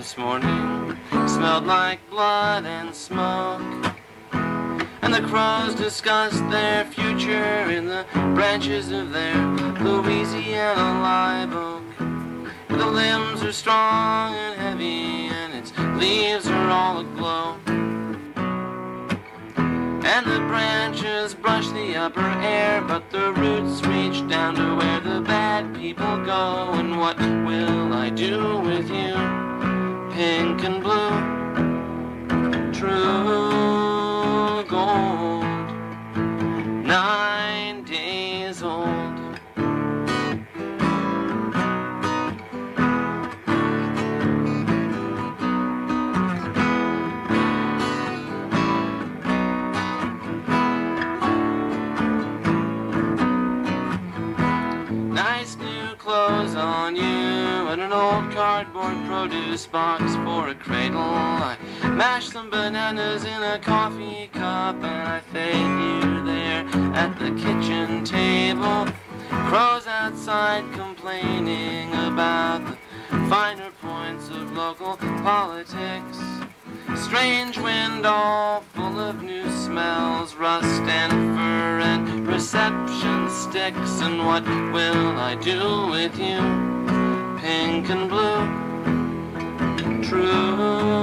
this morning smelled like blood and smoke, and the crows discussed their future in the branches of their Louisiana live oak. The limbs are strong and heavy, and its leaves are all aglow, and the branches brush the upper air, but the roots reach down to where the bad people go. And what will I do with you, pink and blue, true gold, 9 days old? Nice new clothes on you, and an old cardboard produce box for a cradle. I mash some bananas in a coffee cup, and I fade you there at the kitchen table. Crows outside complaining about the finer points of local politics. Strange wind all full of new smells, rust and fur and reception sticks. And what will I do with you, pink and blue, true